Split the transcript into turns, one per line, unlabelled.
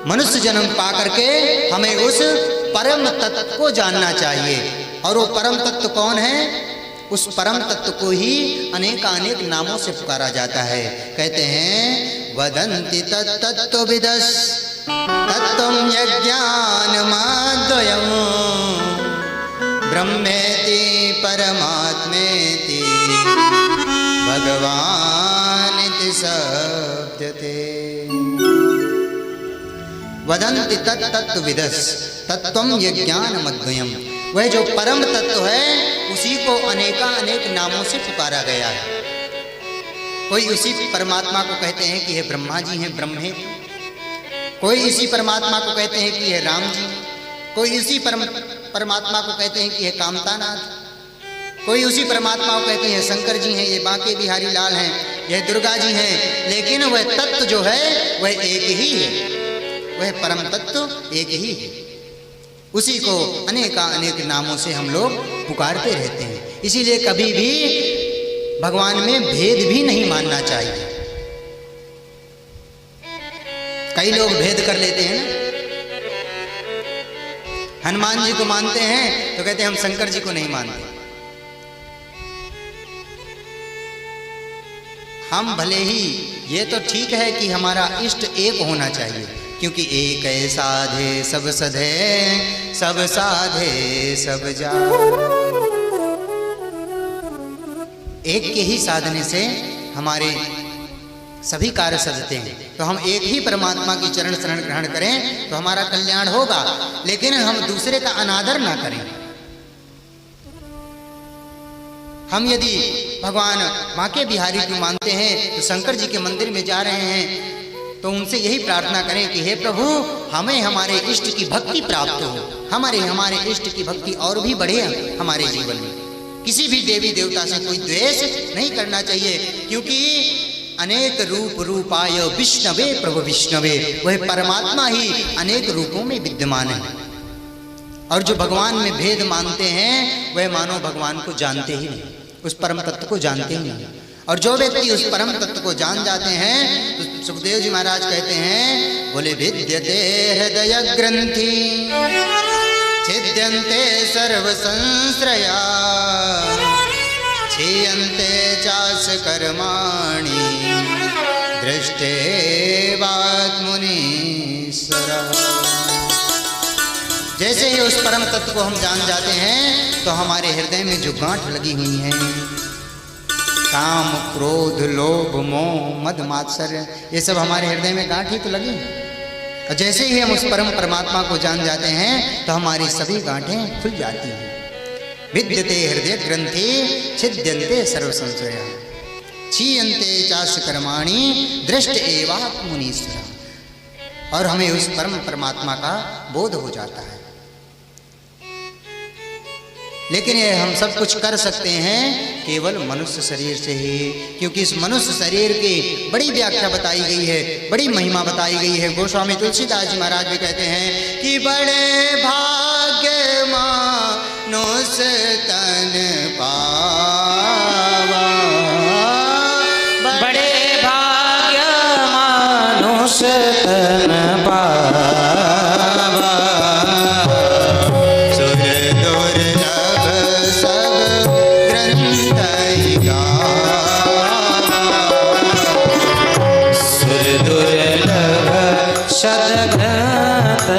मनुष्य जन्म पा करके हमें उस परम तत्व को जानना चाहिए। और वो परम तत्व कौन है? उस परम तत्व को ही अनेकानेक नामों से पुकारा जाता है। कहते हैं वदन्ति तत्तत्त्वविदः तत्त्वं यज्ञानमाद्वयम् ब्रह्मेति परमात्मेति भगवानिति शब्दते। वदन्ति तत्तत्त्वविदः तत्त्वं यज्ञानमद्वयम्। वह जो परम तत्व है उसी को अनेकानेक नामों से पुकारा गया है। कोई उसी परमात्मा को कहते हैं कि ये ब्रह्मा जी हैं, ब्रह्मे। कोई इसी परमात्मा को कहते हैं कि ये राम जी। कोई इसी परमात्मा को कहते हैं कि ये कामतानाथ। कोई उसी परमात्मा को कहते हैं शंकर जी हैं, ये बांके बिहारी लाल हैं, ये दुर्गा जी हैं। लेकिन वह तत्व जो है वह एक ही है, वह परम तत्व एक ही है। उसी को अनेक नामों से हम लोग पुकारते रहते हैं। इसीलिए कभी भी भगवान में भेद भी नहीं मानना चाहिए। कई लोग भेद कर लेते हैं ना, हनुमान जी को मानते हैं तो कहते हैं हम शंकर जी को नहीं मानते। हम भले ही, ये तो ठीक है कि हमारा इष्ट एक होना चाहिए, क्योंकि एक साधे सब सधे, सब साधे सब जा। एक के ही साधने से हमारे सभी कार्य सधते हैं। तो हम एक ही परमात्मा की चरण शरण ग्रहण करें तो हमारा कल्याण होगा, लेकिन हम दूसरे का अनादर ना करें। हम यदि भगवान बांके बिहारी को मानते हैं तो शंकर जी के मंदिर में जा रहे हैं तो उनसे यही प्रार्थना करें कि हे प्रभु हमें हमारे इष्ट की भक्ति प्राप्त हो, हमारे इष्ट की भक्ति और भी बढ़े हमारे जीवन में। किसी भी देवी देवता से कोई द्वेष नहीं करना चाहिए, क्योंकि अनेक रूप रूपाय विष्णवे प्रभु विष्णवे, वह परमात्मा ही अनेक रूपों में विद्यमान है। और जो भगवान में भेद मानते हैं वह मानो भगवान को जानते ही नहीं, उस परम तत्व को जानते ही नहीं। और जो व्यक्ति उस परम तत्व को जान जाते हैं तो सुखदेव जी महाराज कहते हैं, बोले विद्यते हृदय ग्रंथि छिद्यन्ते सर्व संश्रया क्षीयन्ते चास कर्माणि दृष्टेवात्मुनीश्वरा। जैसे ही उस परम तत्व को हम जान जाते हैं तो हमारे हृदय में जो गांठ लगी हुई है, काम क्रोध लोभ मोह मद मात्सर्य, ये सब हमारे हृदय में गांठ ही तो लगी। और जैसे ही हम उस परम परमात्मा को जान जाते हैं तो हमारी सभी गांठें खुल जाती हैं। विद्यते हृदय ग्रंथि छिद्यन्ते सर्व संशया क्षीयन्ते चास्य कर्माणि दृष्ट एवात्मुनीश्वरा। और हमें उस परम परमात्मा का बोध हो जाता है। लेकिन ये हम सब कुछ कर सकते हैं केवल मनुष्य शरीर से ही, क्योंकि इस मनुष्य शरीर की बड़ी व्याख्या बताई गई है, बड़ी महिमा बताई गई है। गोस्वामी तुलसीदास जी महाराज भी कहते हैं कि बड़े भाग्य मनुष्य तन पावा,
बड़े भाग्य मनुष्य तन पावा, शतघ्नतनिंगा।